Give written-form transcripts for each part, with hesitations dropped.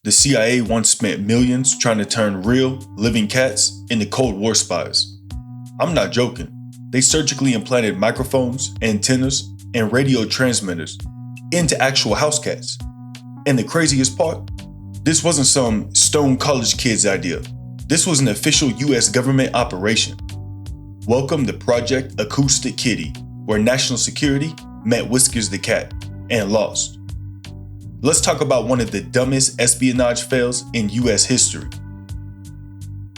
The CIA once spent millions trying to turn real, living cats into Cold War spies. I'm not joking. They surgically implanted microphones, antennas, and radio transmitters into actual house cats. And the craziest part? This wasn't some stone college kid's idea. This was an official US government operation. Welcome to Project Acoustic Kitty, where national security met Whiskers the cat and lost. Let's talk about one of the dumbest espionage fails in US history.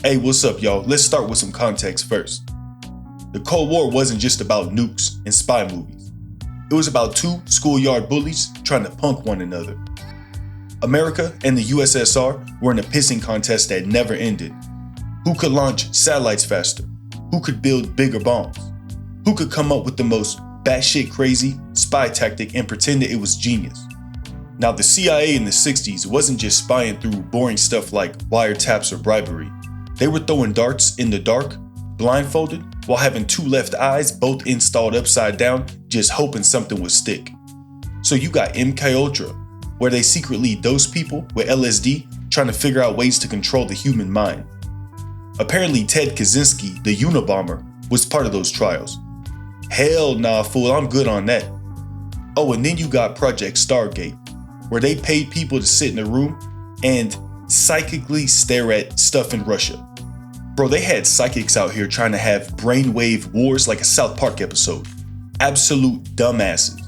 Hey, what's up, y'all? Let's start with some context first. The Cold War wasn't just about nukes and spy movies. It was about two schoolyard bullies trying to punk one another. America and the USSR were in a pissing contest that never ended. Who could launch satellites faster? Who could build bigger bombs? Who could come up with the most batshit crazy spy tactic and pretend that it was genius? Now, the CIA in the 60s wasn't just spying through boring stuff like wiretaps or bribery. They were throwing darts in the dark, blindfolded, while having two left eyes both installed upside down, just hoping something would stick. So you got MKUltra, where they secretly dose people with LSD, trying to figure out ways to control the human mind. Apparently Ted Kaczynski, the Unabomber, was part of those trials. Hell nah, fool, I'm good on that. Oh, and then you got Project Stargate, where they paid people to sit in a room and psychically stare at stuff in Russia. Bro, they had psychics out here trying to have brainwave wars like a South Park episode. Absolute dumbasses.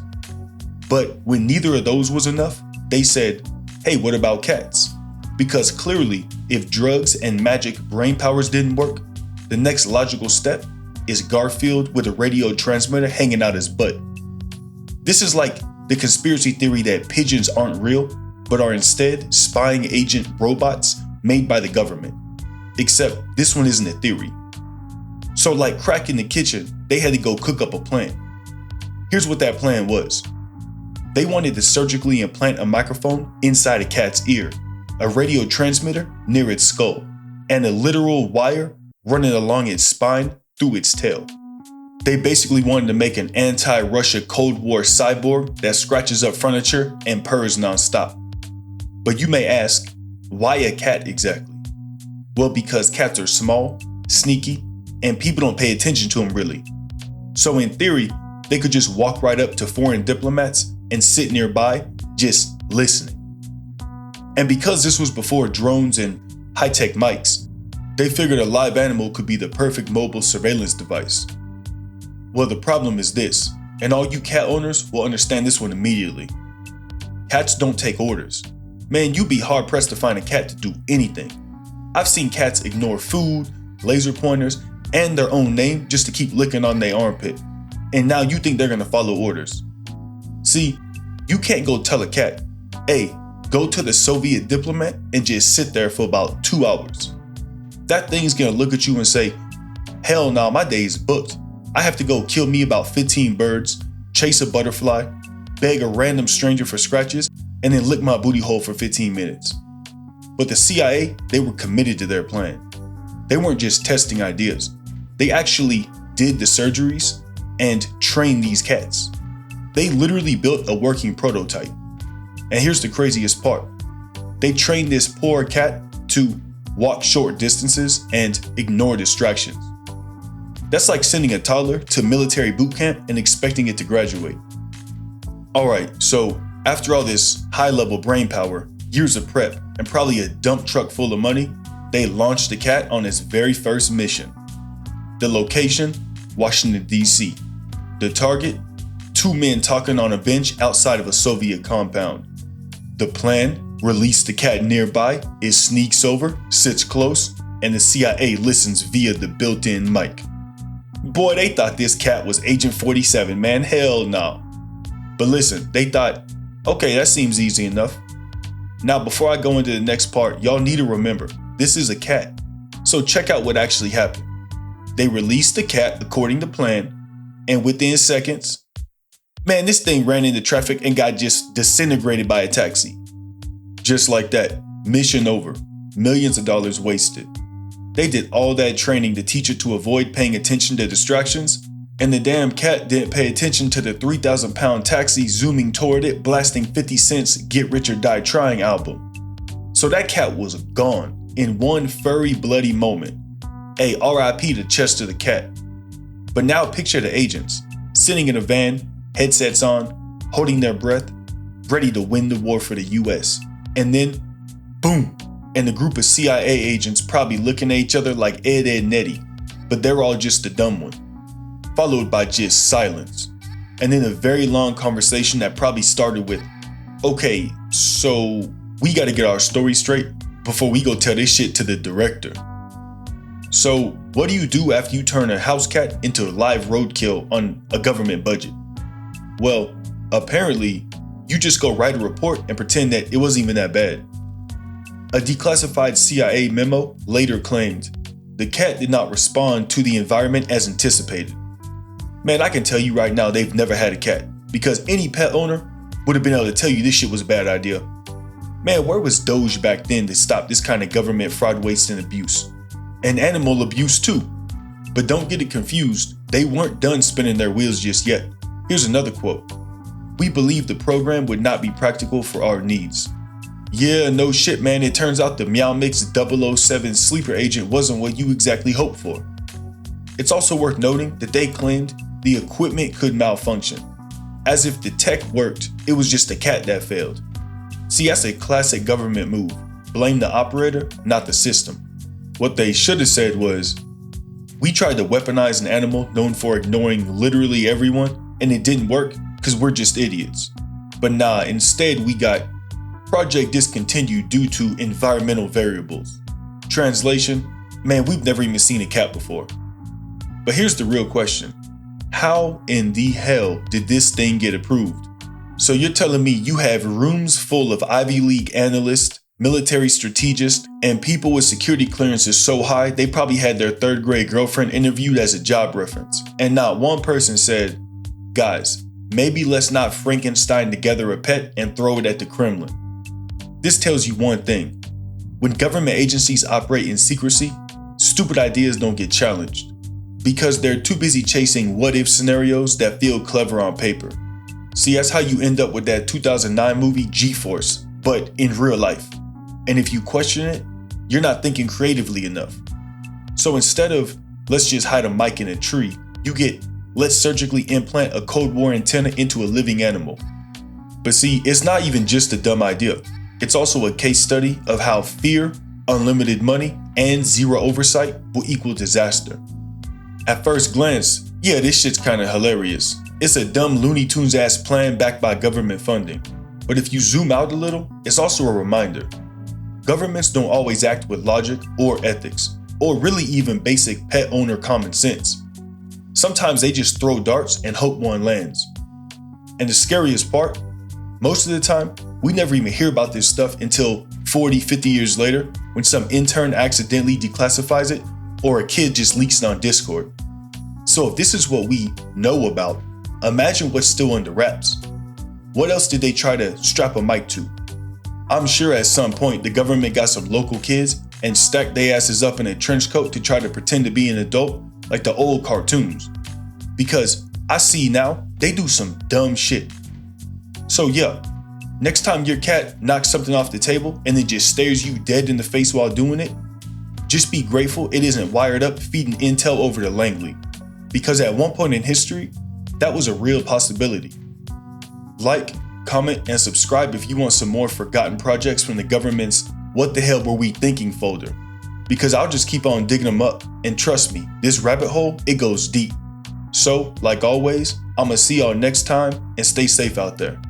But when neither of those was enough, they said, hey, what about cats? Because clearly, if drugs and magic brain powers didn't work, the next logical step is Garfield with a radio transmitter hanging out his butt. This is like the conspiracy theory that pigeons aren't real, but are instead spying agent robots made by the government. Except this one isn't a theory. So like crack in the kitchen, they had to go cook up a plan. Here's what that plan was. They wanted to surgically implant a microphone inside a cat's ear, a radio transmitter near its skull, and a literal wire running along its spine through its tail. They basically wanted to make an anti-Russia Cold War cyborg that scratches up furniture and purrs nonstop. But you may ask, why a cat exactly? Well, because cats are small, sneaky, and people don't pay attention to them really. So in theory, they could just walk right up to foreign diplomats and sit nearby, just listening. And because this was before drones and high-tech mics, they figured a live animal could be the perfect mobile surveillance device. Well, the problem is this, and all you cat owners will understand this one immediately. Cats don't take orders. Man, you'd be hard-pressed to find a cat to do anything. I've seen cats ignore food, laser pointers, and their own name just to keep licking on their armpit. And now you think they're gonna follow orders. See, you can't go tell a cat, hey, go to the Soviet diplomat and just sit there for about 2 hours. That thing's gonna look at you and say, hell nah, my day's booked. I have to go kill me about 15 birds, chase a butterfly, beg a random stranger for scratches, and then lick my booty hole for 15 minutes. But the CIA, they were committed to their plan. They weren't just testing ideas. They actually did the surgeries and trained these cats. They literally built a working prototype. And here's the craziest part. They trained this poor cat to walk short distances and ignore distractions. That's like sending a toddler to military boot camp and expecting it to graduate. Alright, so after all this high-level brain power, years of prep, and probably a dump truck full of money, they launched the cat on its very first mission. The location, Washington, D.C. The target, 2 men talking on a bench outside of a Soviet compound. The plan, release the cat nearby, it sneaks over, sits close, and the CIA listens via the built-in mic. Boy, they thought this cat was Agent 47, man, hell no. But listen, they thought, okay, that seems easy enough. Now, before I go into the next part, y'all need to remember, this is a cat. So check out what actually happened. They released the cat according to plan, and within seconds, man, this thing ran into traffic and got just disintegrated by a taxi. Just like that, mission over, millions of dollars wasted. They did all that training to teach it to avoid paying attention to distractions, and the damn cat didn't pay attention to the 3,000-pound taxi zooming toward it, blasting 50 Cent's Get Rich or Die Trying album. So that cat was gone in one furry, bloody moment. Hey, RIP to Chester the cat. But now picture the agents, sitting in a van, headsets on, holding their breath, ready to win the war for the US. And then, boom, and a group of CIA agents probably looking at each other like Ed, Edd n Eddy, but they're all just the dumb one. Followed by just silence. And then a very long conversation that probably started with, okay, so we gotta get our story straight before we go tell this shit to the director. So what do you do after you turn a house cat into a live roadkill on a government budget? Well, apparently, you just go write a report and pretend that it wasn't even that bad. A declassified CIA memo later claimed the cat did not respond to the environment as anticipated. Man, I can tell you right now they've never had a cat, because any pet owner would have been able to tell you this shit was a bad idea. Man, where was Doge back then to stop this kind of government fraud, waste, and abuse? And animal abuse too. But don't get it confused, they weren't done spinning their wheels just yet. Here's another quote. We believe the program would not be practical for our needs. Yeah, no shit, man, it turns out the Meow Mix 007 sleeper agent wasn't what you exactly hoped for. It's also worth noting that they claimed the equipment could malfunction. As if the tech worked, it was just a cat that failed. See, that's a classic government move. Blame the operator, not the system. What they should have said was, we tried to weaponize an animal known for ignoring literally everyone, and it didn't work because we're just idiots. But nah, instead we got project discontinued due to environmental variables. Translation, man, we've never even seen a cat before. But here's the real question. How in the hell did this thing get approved? So you're telling me you have rooms full of Ivy League analysts, military strategists, and people with security clearances so high they probably had their third grade girlfriend interviewed as a job reference. And not one person said, guys, maybe let's not Frankenstein together a pet and throw it at the Kremlin. This tells you one thing. When government agencies operate in secrecy, stupid ideas don't get challenged because they're too busy chasing what-if scenarios that feel clever on paper. See, that's how you end up with that 2009 movie G-Force, but in real life. And if you question it, you're not thinking creatively enough. So instead of, let's just hide a mic in a tree, you get, let's surgically implant a Cold War antenna into a living animal. But see, it's not even just a dumb idea. It's also a case study of how fear, unlimited money, and zero oversight will equal disaster. At first glance, yeah, this shit's kinda hilarious. It's a dumb Looney Tunes ass plan backed by government funding. But if you zoom out a little, it's also a reminder. Governments don't always act with logic or ethics, or really even basic pet owner common sense. Sometimes they just throw darts and hope one lands. And the scariest part, most of the time, we never even hear about this stuff until 40, 50 years later when some intern accidentally declassifies it or a kid just leaks it on Discord. So if this is what we know about, imagine what's still under wraps. What else did they try to strap a mic to? I'm sure at some point the government got some local kids and stacked their asses up in a trench coat to try to pretend to be an adult like the old cartoons. Because I see now, they do some dumb shit. So yeah, next time your cat knocks something off the table and then just stares you dead in the face while doing it, just be grateful it isn't wired up feeding intel over to Langley. Because at one point in history, that was a real possibility. Like, comment, and subscribe if you want some more forgotten projects from the government's What the Hell Were We Thinking folder. Because I'll just keep on digging them up, and trust me, this rabbit hole, it goes deep. So, like always, I'ma see y'all next time, and stay safe out there.